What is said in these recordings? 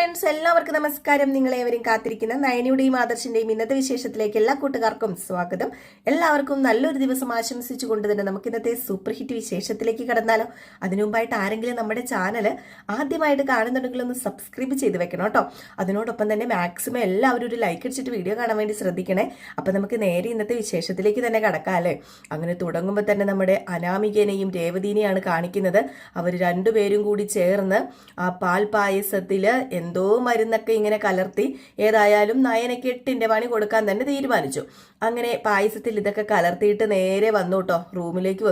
Friends, എല്ലാവർക്കും നമസ്കാരം. നിങ്ങളേവരും കാത്തിരിക്കുന്ന നയനയുടെയും ആദർശിന്റെയും ഇന്നത്തെ വിശേഷത്തിലേക്ക് എല്ലാ കൂട്ടുകാർക്കും സ്വാഗതം. എല്ലാവർക്കും നല്ലൊരു ദിവസം ആശംസിച്ചുകൊണ്ട് തന്നെ നമുക്ക് ഇന്നത്തെ സൂപ്പർ ഹിറ്റ് വിശേഷത്തിലേക്ക് കടന്നാലോ. അതിനു മുമ്പായിട്ട് ആരെങ്കിലും നമ്മുടെ ചാനൽ ആദ്യമായിട്ട് കാണുന്നുണ്ടെങ്കിൽ ഒന്ന് സബ്സ്ക്രൈബ് ചെയ്ത് വെക്കണം കേട്ടോ. അതിനോടൊപ്പം തന്നെ മാക്സിമം എല്ലാവരും ഒരു ലൈക്ക് അടിച്ചിട്ട് വീഡിയോ കാണാൻ വേണ്ടി ശ്രദ്ധിക്കണേ. അപ്പം നമുക്ക് നേരെ ഇന്നത്തെ വിശേഷത്തിലേക്ക് തന്നെ കടക്കാം അല്ലേ. അങ്ങനെ തുടങ്ങുമ്പോൾ തന്നെ നമ്മുടെ അനാമികനെയും രേവതിനെയാണ് കാണിക്കുന്നത്. അവർ രണ്ടുപേരും കൂടി ചേർന്ന് ആ പാൽ പായസത്തിൽ എന്തോ മരുന്നൊക്കെ ഇങ്ങനെ കലർത്തി ഏതായാലും നയനയ്ക്ക് 8ന്റെ പണി കൊടുക്കാൻ തന്നെ തീരുമാനിച്ചു. അങ്ങനെ പായസത്തിൽ ഇതൊക്കെ കലർത്തിയിട്ട് നേരെ വന്നു കേട്ടോ, റൂമിലേക്ക്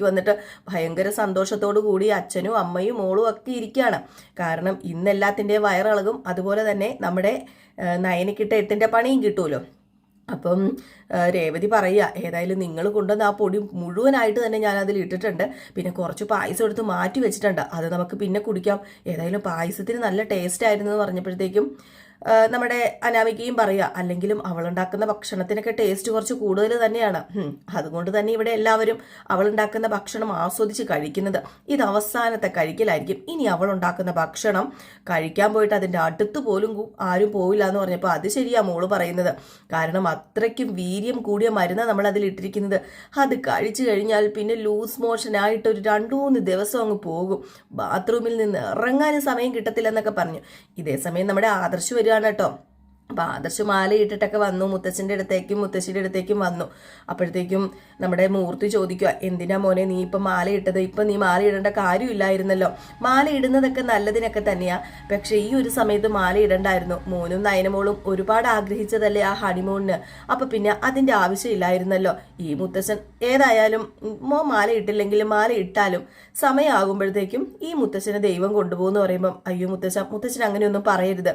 വന്നിട്ട് ഭയങ്കര സന്തോഷത്തോടു കൂടി അച്ഛനും അമ്മയും മോളും ഒക്കെ ഇരിക്കുകയാണ്. കാരണം ഇന്നെല്ലാത്തിൻ്റെ വയറിളകും, അതുപോലെ തന്നെ നമ്മുടെ നയനക്കിട്ട് 8ന്റെ പണിയും കിട്ടുമല്ലോ. അപ്പം രേവതി പറയുക, ഏതായാലും നിങ്ങൾ കൊണ്ടുവന്ന ആ പൊടി മുഴുവനായിട്ട് തന്നെ ഞാൻ അതിൽ ഇട്ടിട്ടുണ്ട്, പിന്നെ കുറച്ച് പായസം എടുത്ത് മാറ്റി വെച്ചിട്ടുണ്ട്, അത് നമുക്ക് പിന്നെ കുടിക്കാം. ഏതായാലും പായസത്തിന് നല്ല ടേസ്റ്റ് ആയിരുന്നു എന്ന് പറഞ്ഞപ്പോഴത്തേക്കും നമ്മുടെ അനാമികയും പറയുക, അല്ലെങ്കിലും അവളുണ്ടാക്കുന്ന ഭക്ഷണത്തിനൊക്കെ ടേസ്റ്റ് കുറച്ച് കൂടുതൽ തന്നെയാണ്. അതുകൊണ്ട് തന്നെ ഇവിടെ എല്ലാവരും അവളുണ്ടാക്കുന്ന ഭക്ഷണം ആസ്വദിച്ച് കഴിക്കുന്നത്. ഇത് അവസാനത്തെ കഴിക്കലായിരിക്കും. ഇനി അവളുണ്ടാക്കുന്ന ഭക്ഷണം കഴിക്കാൻ പോയിട്ട് അതിൻ്റെ അടുത്ത് പോലും ആരും പോവില്ല എന്ന് പറഞ്ഞപ്പോൾ അത് ശരിയാ മോള് പറയുന്നത്. കാരണം അത്രയ്ക്കും വീര്യം കൂടിയ മരുന്ന് നമ്മൾ അതിൽ ഇട്ടിരിക്കുന്നത്. അത് കഴിച്ചു കഴിഞ്ഞാൽ പിന്നെ ലൂസ് മോഷനായിട്ട് ഒരു 2-3 ദിവസം അങ്ങ് പോകും. ബാത്റൂമിൽ നിന്ന് ഇറങ്ങാനും സമയം കിട്ടത്തില്ലെന്നൊക്കെ പറഞ്ഞു. ഇതേ സമയം നമ്മുടെ ആദർശ് വരികയാണ് കേട്ടോ. അപ്പം ആദർശ് മാല ഇട്ടിട്ടൊക്കെ വന്നു, മുത്തച്ഛൻ്റെ അടുത്തേക്കും മുത്തശ്ശിയുടെ അടുത്തേക്കും വന്നു. അപ്പോഴത്തേക്കും നമ്മുടെ മൂർത്തി ചോദിക്കുക, എന്തിനാ മോനെ നീ ഇപ്പം മാല ഇട്ടത്? ഇപ്പം നീ മാല ഇടേണ്ട കാര്യമില്ലായിരുന്നല്ലോ. മാല ഇടുന്നതൊക്കെ നല്ലതിനൊക്കെ തന്നെയാ, പക്ഷെ ഈ ഒരു സമയത്ത് മാല ഇടണ്ടായിരുന്നു. മോനും നയനമോളും ഒരുപാട് ആഗ്രഹിച്ചതല്ലേ ആ ഹണിമൂണിന്, അപ്പം പിന്നെ അതിൻ്റെ ആവശ്യമില്ലായിരുന്നല്ലോ. ഈ മുത്തച്ഛൻ ഏതായാലും മാല ഇട്ടില്ലെങ്കിലും മാല ഇട്ടാലും സമയമാകുമ്പോഴത്തേക്കും ഈ മുത്തച്ഛനെ ദൈവം കൊണ്ടുപോകുമെന്ന് പറയുമ്പം, അയ്യോ മുത്തച്ഛൻ അങ്ങനെയൊന്നും പറയരുത്.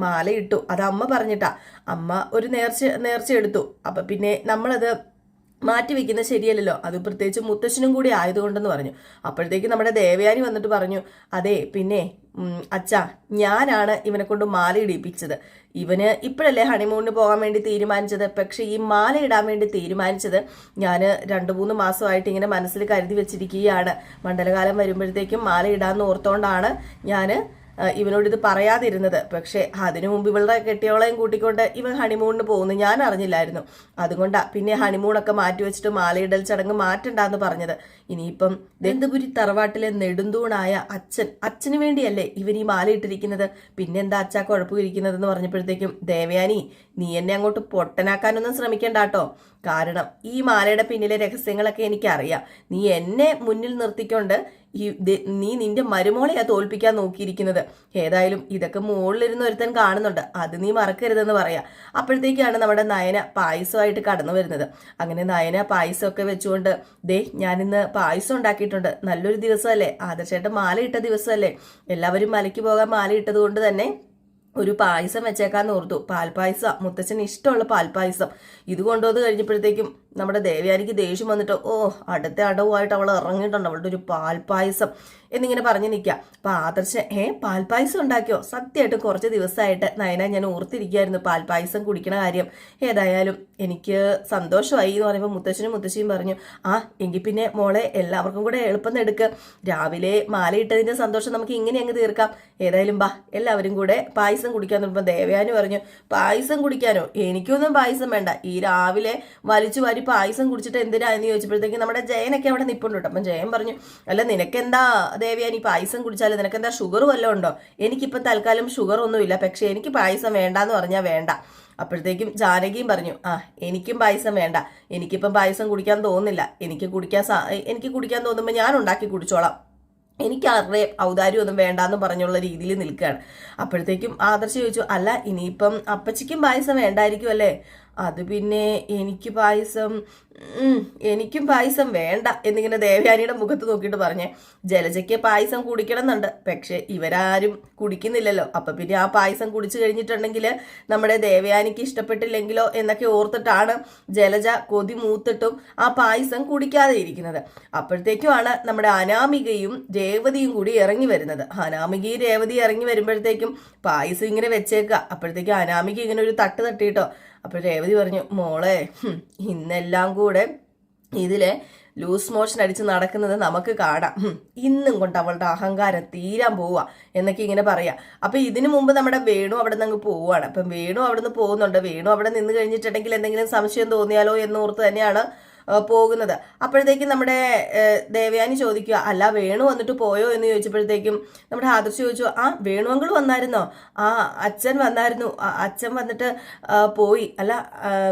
മാല ഇട്ടു, അത് അമ്മ പറഞ്ഞിട്ടാ. അമ്മ ഒരു നേർച്ച എടുത്തു. അപ്പം പിന്നെ നമ്മളത് മാറ്റി വെക്കുന്നത് ശരിയല്ലല്ലോ, അത് പ്രത്യേകിച്ച് മുത്തശ്ശനും കൂടി ആയതുകൊണ്ടെന്ന് പറഞ്ഞു. അപ്പോഴത്തേക്ക് നമ്മുടെ ദേവയാനി വന്നിട്ട് പറഞ്ഞു, അതെ പിന്നെ അച്ഛാ, ഞാനാണ് ഇവനെ കൊണ്ട് മാല ഇടിപ്പിച്ചത്. ഇവന് ഇപ്പോഴല്ലേ ഹണിമൂണിന് പോകാൻ വേണ്ടി തീരുമാനിച്ചത്, പക്ഷെ ഈ മാല ഇടാൻ വേണ്ടി തീരുമാനിച്ചത് ഞാൻ 2-3 മാസമായിട്ട് ഇങ്ങനെ മനസ്സിൽ കരുതി വെച്ചിരിക്കുകയാണ്. മണ്ഡലകാലം വരുമ്പോഴത്തേക്കും മാല ഇടാന്ന് ഓർത്തോണ്ടാണ് ഞാൻ ഇവനോട് ഇത് പറയാതിരുന്നത്. പക്ഷെ അതിനു മുമ്പ് ഇവളുടെ കെട്ടിയോളെയും കൂട്ടിക്കൊണ്ട് ഇവൻ ഹണിമൂണിന് പോകുന്നു ഞാൻ അറിഞ്ഞില്ലായിരുന്നു. അതുകൊണ്ടാണ് പിന്നെ ഹണിമൂണൊക്കെ മാറ്റി വെച്ചിട്ട് മാലയിടൽ ചടങ്ങ് മാറ്റണ്ടെന്ന് പറഞ്ഞത്. ഇനിയിപ്പം ദന്തപുരി തറവാട്ടിലെ നെടുന്തൂണായ അച്ഛന് വേണ്ടിയല്ലേ ഇവൻ ഈ മാല ഇട്ടിരിക്കുന്നത്, പിന്നെന്താ അച്ഛാ കുഴപ്പമിരിക്കുന്നതെന്ന് പറഞ്ഞപ്പോഴത്തേക്കും, ദേവയാനി നീ എന്നെ അങ്ങോട്ട് പൊട്ടനാക്കാനൊന്നും ശ്രമിക്കണ്ട കേട്ടോ. കാരണം ഈ മാലയുടെ പിന്നിലെ രഹസ്യങ്ങളൊക്കെ എനിക്കറിയാം. നീ എന്നെ മുന്നിൽ നിർത്തിക്കൊണ്ട് നീ നിന്റെ മരുമോളെയാ തോൽപ്പിക്കാൻ നോക്കിയിരിക്കുന്നത്. ഏതായാലും ഇതൊക്കെ മുകളിലിരുന്ന് ഒരുത്തൻ കാണുന്നുണ്ട്, അത് നീ മറക്കരുതെന്ന് പറയാം. അപ്പോഴത്തേക്കാണ് നമ്മുടെ നയന പായസമായിട്ട് കടന്നു വരുന്നത്. അങ്ങനെ നയന പായസമൊക്കെ വെച്ചുകൊണ്ട്, ദേ ഞാനിന്ന് പായസം ഉണ്ടാക്കിയിട്ടുണ്ട്, നല്ലൊരു ദിവസമല്ലേ, ആദർശേട്ടൻ മാല ഇട്ട ദിവസമല്ലേ, എല്ലാവരും മലയ്ക്ക് പോകാൻ മാല ഇട്ടത് കൊണ്ട് തന്നെ ഒരു പായസം വെച്ചേക്കാന്ന് ഓർത്തു. പാൽപ്പായസം, മുത്തച്ഛന് ഇഷ്ടമുള്ള പാൽപ്പായസം. ഇത് കൊണ്ടുവന്ന് കഴിഞ്ഞപ്പോഴത്തേക്കും നമ്മുടെ ദേവയാനിക്ക് ദേഷ്യം വന്നിട്ട്, അടുത്ത അടവുമായിട്ട് അവൾ ഇറങ്ങിയിട്ടുണ്ട്, അവളുടെ ഒരു പാൽപ്പായസം എന്നിങ്ങനെ പറഞ്ഞു നിൽക്കുക. അപ്പം ആദർശ്, പാൽപ്പായസം ഉണ്ടാക്കിയോ? സത്യമായിട്ടും കുറച്ച് ദിവസമായിട്ട് നയന ഞാൻ ഓർത്തിരിക്കുകയായിരുന്നു പാൽപ്പായസം കുടിക്കണ കാര്യം. ഏതായാലും എനിക്ക് സന്തോഷമായി എന്ന് പറയുമ്പോൾ മുത്തശ്ശനും മുത്തശ്ശിയും പറഞ്ഞു, എങ്കിൽ പിന്നെ മോളെ എല്ലാവർക്കും കൂടെ എളുപ്പം എടുക്കുക, രാവിലെ മാലയിട്ടതിൻ്റെ സന്തോഷം നമുക്ക് ഇങ്ങനെ അങ്ങ് തീർക്കാം. ഏതായാലും എല്ലാവരും കൂടെ പായസം കുടിക്കാൻ തുടങ്ങുമ്പോൾ ദേവയാനി പറഞ്ഞു, പായസം കുടിക്കാനോ? എനിക്കൊന്നും പായസം വേണ്ട, ഈ രാവിലെ വലിച്ചു വാരി പായസം കുടിച്ചിട്ട് എന്തിനാ എന്ന് ചോദിച്ചപ്പോഴത്തേക്ക് നമ്മുടെ ജയനൊക്കെ അവിടെ നിൽപ്പുണ്ട്. അപ്പം ജയൻ പറഞ്ഞു, അല്ല നിനക്കെന്താ ദേവയാനി പായസം കുടിച്ചാൽ നിനക്കെന്താ ഷുഗർ വല്ലതും ഉണ്ടോ? എനിക്കിപ്പം തൽക്കാലം ഷുഗർ ഒന്നുമില്ല, പക്ഷെ എനിക്ക് പായസം വേണ്ടാന്ന് പറഞ്ഞാൽ വേണ്ട. അപ്പോഴത്തേക്കും ജാനകിയും പറഞ്ഞു, എനിക്കും പായസം വേണ്ട, എനിക്കിപ്പം പായസം കുടിക്കാൻ തോന്നുന്നില്ല, എനിക്ക് കുടിക്കാൻ തോന്നുമ്പോൾ ഞാൻ ഉണ്ടാക്കി കുടിച്ചോളാം, എനിക്ക് ആരുടെ ഔദാര്യം ഒന്നും വേണ്ടാന്ന് പറഞ്ഞുള്ള രീതിയിൽ നിൽക്കുകയാണ്. അപ്പോഴത്തേക്കും ആദർശ് ചോദിച്ചു, അല്ല ഇനിയിപ്പം അപ്പച്ചിക്കും പായസം വേണ്ടായിരിക്കും അല്ലേ? അത് പിന്നെ എനിക്കും പായസം വേണ്ട എന്നിങ്ങനെ ദേവയാനിയുടെ മുഖത്ത് നോക്കിയിട്ട് പറഞ്ഞേ. ജലജയ്ക്ക് പായസം കുടിക്കണം എന്നുണ്ട്, പക്ഷെ ഇവരാരും കുടിക്കുന്നില്ലല്ലോ. അപ്പം പിന്നെ ആ പായസം കുടിച്ചു കഴിഞ്ഞിട്ടുണ്ടെങ്കിൽ നമ്മുടെ ദേവയാനിക്ക് ഇഷ്ടപ്പെട്ടില്ലെങ്കിലോ എന്നൊക്കെ ഓർത്തിട്ടാണ് ജലജ കൊതി മൂത്തിട്ടും ആ പായസം കുടിക്കാതെ ഇരിക്കുന്നത്. അപ്പോഴത്തേക്കുമാണ് നമ്മുടെ അനാമികയും രേവതിയും കൂടി ഇറങ്ങി വരുന്നത്. അനാമികയും രേവതി ഇറങ്ങി വരുമ്പോഴത്തേക്കും പായസം ഇങ്ങനെ വെച്ചേക്കുക. അപ്പോഴത്തേക്കും അനാമിക ഇങ്ങനെ ഒരു തട്ട് തട്ടിയിട്ടോ. അപ്പോൾ രേവതി പറഞ്ഞു, മോളെ ഇന്നെല്ലാം കൂടെ ഇതിലെ ലൂസ് മോഷൻ അടിച്ച് നടക്കുന്നത് നമുക്ക് കാണാം. ഇന്നും കൊണ്ട് അവളുടെ അഹങ്കാരം തീരാൻ പോവുക എന്നൊക്കെ ഇങ്ങനെ പറയാം. അപ്പൊ ഇതിനു മുമ്പ് നമ്മുടെ വേണു അവിടെ നിന്ന് അങ്ങ് പോവുകയാണ്. അപ്പം വേണു അവിടെ നിന്ന് പോകുന്നുണ്ട്. വേണു അവിടെ നിന്ന് കഴിഞ്ഞിട്ടുണ്ടെങ്കിൽ എന്തെങ്കിലും സംശയം തോന്നിയാലോ എന്നോർത്ത് തന്നെയാണ് പോകുന്നത്. അപ്പോഴത്തേക്കും നമ്മുടെ ദേവയാനി ചോദിക്കുക, അല്ല വേണു വന്നിട്ട് പോയോ എന്ന് ചോദിച്ചപ്പോഴത്തേക്കും നമ്മുടെ ആദർശ് ചോദിച്ചു, ആ വേണു അങ്കിൾ വന്നായിരുന്നോ? ആ അച്ഛൻ വന്നായിരുന്നു, അച്ഛൻ വന്നിട്ട് പോയി. അല്ല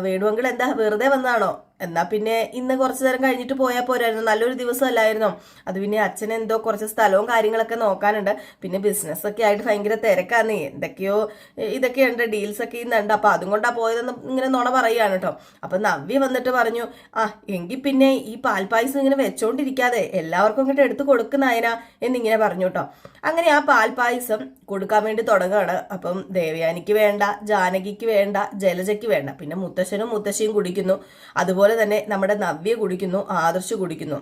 വേണു അങ്കിൾ എന്താ വെറുതെ വന്നാണോ? എന്നാ പിന്നെ ഇന്ന് കുറച്ചു നേരം കഴിഞ്ഞിട്ട് പോയാൽ പോരായിരുന്നു, നല്ലൊരു ദിവസം അല്ലായിരുന്നോ? അത് പിന്നെ അച്ഛൻ എന്തോ കുറച്ച് സ്ഥലവും കാര്യങ്ങളൊക്കെ നോക്കാനുണ്ട്, പിന്നെ ബിസിനസ്സൊക്കെ ആയിട്ട് ഭയങ്കര തിരക്കാന്ന്, എന്തൊക്കെയോ ഇതൊക്കെയുണ്ട്, ഡീൽസ് ഒക്കെ ഇന്നുണ്ട്, അപ്പൊ അതും കൊണ്ടാ പോയതെന്ന് ഇങ്ങനെ നുണ പറയുകയാണ് കേട്ടോ. അപ്പൊ നവ്യ വന്നിട്ട് പറഞ്ഞു, ആ എങ്കിൽ പിന്നെ ഈ പാൽപ്പായസം ഇങ്ങനെ വെച്ചോണ്ടിരിക്കാതെ എല്ലാവർക്കും ഇങ്ങോട്ട് എടുത്ത് കൊടുക്കുന്നതിനാ എന്നിങ്ങനെ പറഞ്ഞു കേട്ടോ. അങ്ങനെ ആ പാൽപ്പായസം കൊടുക്കാൻ വേണ്ടി തുടങ്ങുകയാണ്. അപ്പം ദേവയാനിക്ക് വേണ്ട, ജാനകിക്ക് വേണ്ട, ജലജയ്ക്ക് വേണ്ട, പിന്നെ മുത്തശ്ശനും മുത്തശ്ശിയും കുടിക്കുന്നു. അതുപോലെ തന്നെ നമ്മുടെ നവ്യ കുടിക്കുന്നു, ആദർശ് കുടിക്കുന്നു.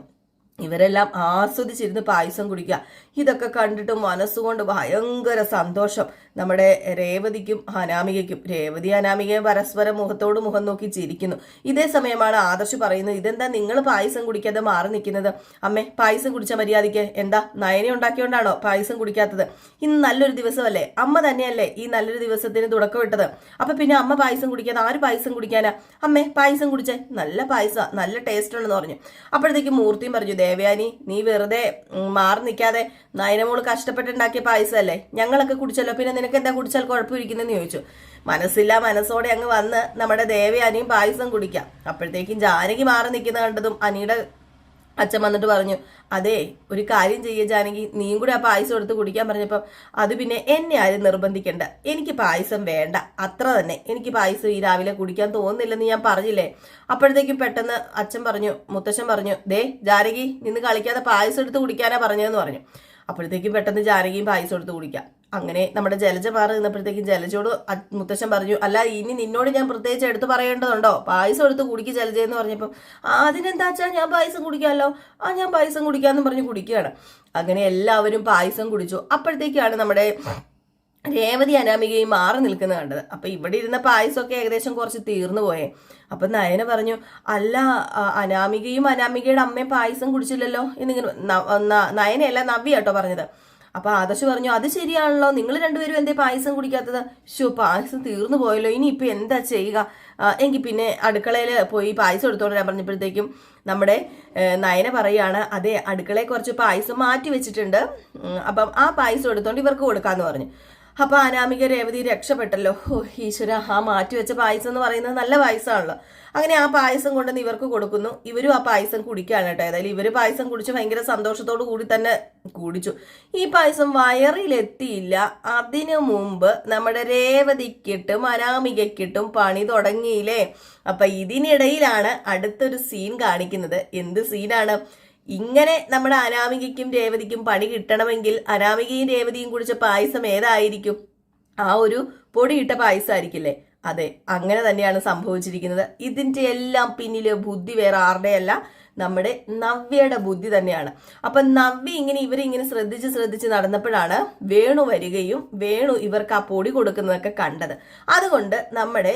ഇവരെല്ലാം ആസ്വദിച്ചിരുന്ന് പായസം കുടിക്കുക. ഇതൊക്കെ കണ്ടിട്ട് മനസ്സുകൊണ്ട് ഭയങ്കര സന്തോഷം നമ്മുടെ രേവതിക്കും അനാമികയ്ക്കും. രേവതി അനാമികയും പരസ്പരം മുഖത്തോട് മുഖം നോക്കി ചിരിക്കുന്നു. ഇതേ സമയമാണ് ആദർശ് പറയുന്നത്, ഇതെന്താ നിങ്ങൾ പായസം കുടിക്കാതെ മാറി നിൽക്കുന്നത്? അമ്മേ പായസം കുടിച്ച മര്യാദയ്ക്ക് എന്താ നയനെ ഉണ്ടാക്കിയോണ്ടാണോ പായസം കുടിക്കാത്തത്? ഇന്ന് നല്ലൊരു ദിവസമല്ലേ, അമ്മ തന്നെയല്ലേ ഈ നല്ലൊരു ദിവസത്തിന് തുടക്കമിട്ടത്, അപ്പൊ പിന്നെ അമ്മ പായസം കുടിക്കാതെ ആര് പായസം കുടിക്കാനാ? അമ്മേ പായസം കുടിച്ചേ, നല്ല പായസം, നല്ല ടേസ്റ്റ് ഉണ്ടെന്ന് പറഞ്ഞു. അപ്പോഴത്തേക്ക് മൂർത്തിയും പറഞ്ഞു, ദേവയാനി നീ വെറുതെ മാറി നിൽക്കാതെ, നയനമോള് കഷ്ടപ്പെട്ടുണ്ടാക്കിയ പായസമല്ലേ, ഞങ്ങളൊക്കെ കുടിച്ചല്ലോ, പിന്നെ നിനക്ക് എന്താ കുടിച്ചാൽ കുഴപ്പമിരിക്കുന്നെന്ന് ചോദിച്ചു. മനസ്സില്ല മനസ്സോടെ അങ്ങ് വന്ന് നമ്മുടെ ദേവയാനിയും പായസം കുടിക്കാം. അപ്പോഴത്തേക്കും ജാനകി മാറി നിൽക്കുന്ന കണ്ടതും അനിയുടെ അച്ഛൻ വന്നിട്ട് പറഞ്ഞു, അതെ ഒരു കാര്യം ചെയ്യ ജാനകി, നീയും കൂടി ആ പായസം എടുത്ത് കുടിക്കാൻ പറഞ്ഞപ്പം അത് പിന്നെ എന്നെ ആരും നിർബന്ധിക്കണ്ട, എനിക്ക് പായസം വേണ്ട, അത്ര തന്നെ, എനിക്ക് പായസം ഈ രാവിലെ കുടിക്കാൻ തോന്നുന്നില്ലെന്ന് ഞാൻ പറഞ്ഞില്ലേ. അപ്പോഴത്തേക്കും പെട്ടെന്ന് അച്ഛൻ പറഞ്ഞു, മുത്തശ്ശൻ പറഞ്ഞു, ദേ ജാനകി നിന്ന് കളിക്കാതെ പായസം എടുത്ത് കുടിക്കാനാ പറഞ്ഞതെന്ന് പറഞ്ഞു. അപ്പോഴത്തേക്കും പെട്ടെന്ന് ജാനകിയും പായസം എടുത്ത് കുടിക്കാം. അങ്ങനെ നമ്മുടെ ജലജ മാറി നിന്നപ്പോഴത്തേക്കും ജലജയോട് മുത്തശ്ശൻ പറഞ്ഞു, അല്ല ഇനി നിന്നോട് ഞാൻ പ്രത്യേകിച്ച് എടുത്ത് പറയേണ്ടതുണ്ടോ, പായസം എടുത്ത് കുടിക്ക് ജലജ എന്ന് പറഞ്ഞപ്പം അതിനെന്താ വെച്ചാൽ ഞാൻ പായസം കുടിക്കാമല്ലോ, ഞാൻ പായസം കുടിക്കാമെന്ന് പറഞ്ഞ് കുടിക്കുകയാണ്. അങ്ങനെ എല്ലാവരും പായസം കുടിച്ചു. അപ്പോഴത്തേക്കാണ് നമ്മുടെ രേവതി അനാമികയും മാറി നിൽക്കുന്നത് കണ്ടത്. അപ്പൊ ഇവിടെ ഇരുന്ന പായസമൊക്കെ ഏകദേശം കുറച്ച് തീർന്നു പോയേ. അപ്പൊ നയന പറഞ്ഞു, അല്ല അനാമികയും അനാമികയുടെ അമ്മയും പായസം കുടിച്ചില്ലല്ലോ എന്നിങ്ങനെ. നയനയല്ല നവ്യ കേട്ടോ പറഞ്ഞത്. അപ്പൊ ആദർശ് പറഞ്ഞു, അത് ശരിയാണല്ലോ, നിങ്ങൾ രണ്ടുപേരും എന്തേ പായസം കുടിക്കാത്തത്? പായസം തീർന്നു പോയല്ലോ, ഇനി ഇപ്പൊ എന്താ ചെയ്യുക? എങ്കിൽ പിന്നെ അടുക്കളയിൽ പോയി പായസം എടുത്തോണ്ട് ഞാൻ പറഞ്ഞപ്പോഴത്തേക്കും നമ്മുടെ നയന പറയാണ്, അതെ അടുക്കളയിൽ കുറച്ച് പായസം മാറ്റി വെച്ചിട്ടുണ്ട്, അപ്പം ആ പായസം എടുത്തോണ്ട് ഇവർക്ക് കൊടുക്കാന്ന് പറഞ്ഞു. അപ്പൊ അനാമിക രേവതി രക്ഷപ്പെട്ടല്ലോ. ഈശ്വര, ആ മാറ്റി വെച്ച പായസം എന്ന് പറയുന്നത് നല്ല പായസമാണല്ലോ. അങ്ങനെ ആ പായസം കൊണ്ടുവന്ന് ഇവർക്ക് കൊടുക്കുന്നു. ഇവരും ആ പായസം കുടിക്കാണ് കേട്ടോ. ഏതായാലും ഇവര് പായസം കുടിച്ച് ഭയങ്കര സന്തോഷത്തോടു കൂടി തന്നെ കുടിച്ചു. ഈ പായസം വയറിലെത്തിയില്ല, അതിനു മുമ്പ് നമ്മുടെ രേവതിക്കിട്ടും അനാമികക്കിട്ടും പണി തുടങ്ങിയില്ലേ. അപ്പൊ ഇതിനിടയിലാണ് അടുത്തൊരു സീൻ കാണിക്കുന്നത്. എന്ത് സീനാണ്? ഇങ്ങനെ നമ്മുടെ അനാമികയ്ക്കും രേവതിക്കും പണി കിട്ടണമെങ്കിൽ അനാമികയും രേവതിയും കുടിച്ച പായസം ഏതായിരിക്കും? ആ ഒരു പൊടിയിട്ട പായസമായിരിക്കില്ലേ? അതെ, അങ്ങനെ തന്നെയാണ് സംഭവിച്ചിരിക്കുന്നത്. ഇതിന്റെ എല്ലാം പിന്നില് ബുദ്ധി വേറെ ആരുടെയല്ല, നമ്മുടെ നവ്യയുടെ ബുദ്ധി തന്നെയാണ്. അപ്പൊ നവ്യ ഇവരിങ്ങനെ ശ്രദ്ധിച്ച് നടന്നപ്പോഴാണ് വേണു വരികയും വേണു ഇവർക്ക് ആ പൊടി കൊടുക്കുന്നതൊക്കെ കണ്ടത്. അതുകൊണ്ട് നമ്മുടെ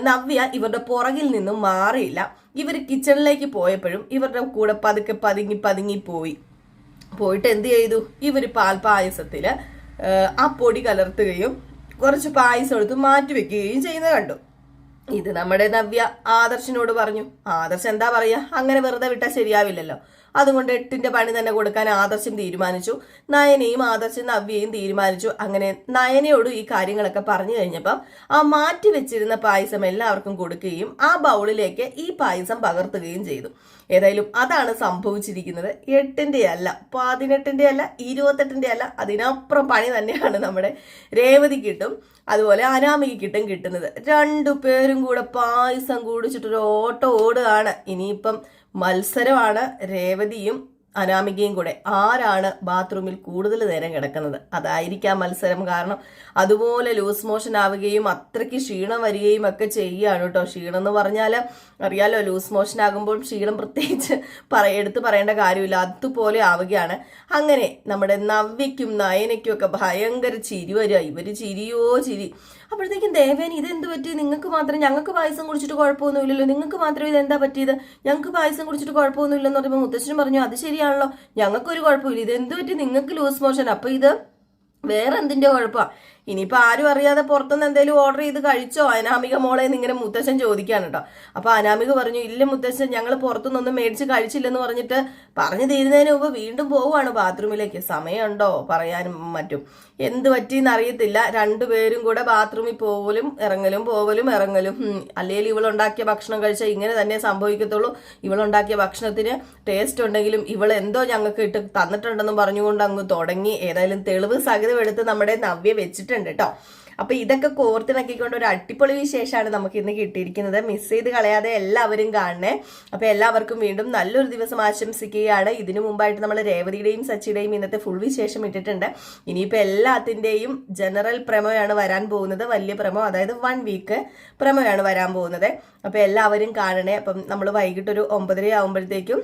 നവ്യ ഇവരുടെ പുറകിൽ നിന്നും മാറിയില്ല. ഇവർ കിച്ചണിലേക്ക് പോയപ്പോഴും ഇവരുടെ കൂടെ പതുക്കെ പതുങ്ങി പോയിട്ട് എന്ത് ചെയ്തു? ഇവർ പാൽപ്പായസത്തില് ആ പൊടി കലർത്തുകയും കുറച്ച് പായസം എടുത്ത് മാറ്റി വെക്കുകയും ചെയ്യുന്നത് കണ്ടു. ഇത് നമ്മുടെ നവ്യ ആദർശിനോട് പറഞ്ഞു. ആദർശ് എന്താ പറയാ, അങ്ങനെ വെറുതെ വിട്ടാൽ ശരിയാവില്ലല്ലോ. അതുകൊണ്ട് 8ന്റെ പണി തന്നെ കൊടുക്കാൻ ആദർശം തീരുമാനിച്ചു. നയനയും ആദർശം നവ്യയും തീരുമാനിച്ചു. അങ്ങനെ നയനയോട് ഈ കാര്യങ്ങളൊക്കെ പറഞ്ഞു കഴിഞ്ഞപ്പോൾ ആ മാറ്റി വെച്ചിരുന്ന പായസം എല്ലാവർക്കും കൊടുക്കുകയും ആ ബൗളിലേക്ക് ഈ പായസം പകർത്തുകയും ചെയ്തു. ഏതായാലും അതാണ് സംഭവിച്ചിരിക്കുന്നത്. 8ന്റെ അല്ല, 18ന്റെ അല്ല, 28ന്റെ അല്ല, അതിനപ്പുറം പണി തന്നെയാണ് നമ്മുടെ രേവതിക്കിട്ടും അതുപോലെ അനാമികക്കിട്ടും കിട്ടുന്നത്. 2 പേരും കൂടെ പായസം കുടിച്ചിട്ടൊരു ഓട്ടം ഓടുകയാണ്. ഇനിയിപ്പം മത്സരമാണ് രേവതിയും അനാമികയും കൂടെ ആരാണ് ബാത്റൂമിൽ കൂടുതൽ നേരം കിടക്കുന്നത്. അതായിരിക്കാം മത്സരം. കാരണം അതുപോലെ ലൂസ് മോഷൻ ആവുകയും അത്രയ്ക്ക് ക്ഷീണം വരികയും ഒക്കെ ചെയ്യുകയാണ് കേട്ടോ. ക്ഷീണം എന്ന് പറഞ്ഞാൽ അറിയാലോ, ലൂസ് മോഷൻ ആകുമ്പോൾ ക്ഷീണം പ്രത്യേകിച്ച് എടുത്തു പറയേണ്ട കാര്യമില്ല, അതുപോലെ ആവുകയാണ്. അങ്ങനെ നമ്മുടെ നവ്യയ്ക്കും നയനയ്ക്കും ഒക്കെ ഭയങ്കര ചിരി വരിക. ഇവര് ചിരിയോ ചിരി. അപ്പോഴത്തേക്കും ദേവേനി ഇതെന്ത് പറ്റി, നിങ്ങൾക്ക് മാത്രം, ഞങ്ങൾക്ക് പായസം കുടിച്ചിട്ട് കുഴപ്പമൊന്നുമില്ലല്ലോ, നിങ്ങൾക്ക് മാത്രം ഇതെന്താ പറ്റിയത്, ഞങ്ങൾക്ക് പായസം കുടിച്ചിട്ട് കുഴപ്പമൊന്നുമില്ലെന്ന് പറയുമ്പോൾ മുത്തശ്ശനും പറഞ്ഞു അത് ശരിയാണല്ലോ, ഞങ്ങൾക്കൊരു കുഴപ്പമില്ല, ഇതെന്ത് പറ്റി നിങ്ങൾക്ക് ലൂസ് മോഷൻ, അപ്പൊ ഇത് വേറെ എന്തിന്റെ കുഴപ്പമാണ്. ഇനിയിപ്പോ ആരും അറിയാതെ പുറത്തുനിന്ന് എന്തെങ്കിലും ഓർഡർ ചെയ്ത് കഴിച്ചോ അനാമിക മോളെ എന്ന് ഇങ്ങനെ മുത്തശ്ശൻ ചോദിക്കാണ് കേട്ടോ. അപ്പൊ അനാമിക പറഞ്ഞു ഇല്ല മുത്തശ്ശൻ, ഞങ്ങൾ പുറത്തുനിന്നൊന്നും മേടിച്ച് കഴിച്ചില്ലെന്ന് പറഞ്ഞിട്ട് പറഞ്ഞു തീരുന്നതിന് മുമ്പ് വീണ്ടും പോവുകയാണ് ബാത്റൂമിലേക്ക്. സമയമുണ്ടോ പറയാനും മറ്റും. എന്ത് പറ്റിയെന്ന് അറിയത്തില്ല. രണ്ടുപേരും കൂടെ ബാത്റൂമിൽ പോവലും ഇറങ്ങലും. അല്ലെങ്കിൽ ഇവളുണ്ടാക്കിയ ഭക്ഷണം കഴിച്ചാൽ ഇങ്ങനെ തന്നെ സംഭവിക്കത്തുള്ളൂ. ഇവളുണ്ടാക്കിയ ഭക്ഷണത്തിന് ടേസ്റ്റ് ഉണ്ടെങ്കിലും ഇവൾ എന്തോ ഞങ്ങൾക്ക് ഇട്ട് തന്നിട്ടുണ്ടെന്ന് പറഞ്ഞുകൊണ്ട് അങ്ങ് തുടങ്ങി. ഏതായാലും തെളിവ് സഹിതം എടുത്ത് നമ്മുടെ നവ്യ വെച്ചിട്ടുണ്ട് കേട്ടോ. അപ്പൊ ഇതൊക്കെ കോർത്തിണക്കിക്കൊണ്ട് ഒരു അടിപൊളി വിശേഷമാണ് നമുക്ക് ഇന്ന് കിട്ടിയിരിക്കുന്നത്. മിസ് ചെയ്ത് കളയാതെ എല്ലാവരും കാണണേ. അപ്പൊ എല്ലാവർക്കും വീണ്ടും നല്ലൊരു ദിവസം ആശംസിക്കുകയാണ്. ഇതിനു മുമ്പായിട്ട് നമ്മൾ രേവതിയുടെയും സച്ചിയുടെയും ഇന്നത്തെ ഫുൾ വിശേഷം ഇട്ടിട്ടുണ്ട്. ഇനിയിപ്പോ എല്ലാത്തിന്റെയും ജനറൽ പ്രമോയാണ് വരാൻ പോകുന്നത്. വലിയ പ്രമോ, അതായത് 1 വീക്ക് പ്രമോയാണ് വരാൻ പോകുന്നത്. അപ്പൊ എല്ലാവരും കാണണേ. അപ്പം നമ്മൾ വൈകിട്ട് ഒരു 9:30 ആകുമ്പോഴത്തേക്കും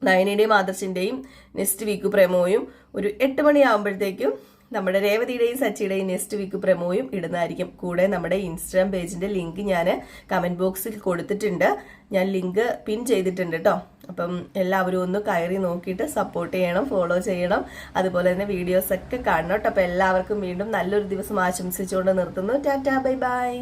നയനയുടെയും ആദർശിന്റെയും നെക്സ്റ്റ് വീക്ക് പ്രമോയും, ഒരു 8 മണിയാകുമ്പോഴത്തേക്കും നമ്മുടെ രേവതിയുടെയും സച്ചിയുടെയും നെക്സ്റ്റ് വീക്ക് പ്രമോയും ഇടുന്നതായിരിക്കും. കൂടെ നമ്മുടെ ഇൻസ്റ്റാഗ്രാം പേജിന്റെ ലിങ്ക് ഞാൻ കമന്റ് ബോക്സിൽ കൊടുത്തിട്ടുണ്ട്. ഞാൻ ലിങ്ക് പിൻ ചെയ്തിട്ടുണ്ട് കേട്ടോ. അപ്പം എല്ലാവരും ഒന്ന് കയറി നോക്കിയിട്ട് സപ്പോർട്ട് ചെയ്യണം, ഫോളോ ചെയ്യണം. അതുപോലെ തന്നെ വീഡിയോസ് ഒക്കെ കാണണം കേട്ടോ. അപ്പം എല്ലാവർക്കും വീണ്ടും നല്ലൊരു ദിവസം ആശംസിച്ചുകൊണ്ട് നിർത്തുന്നു. Tata, bye bye.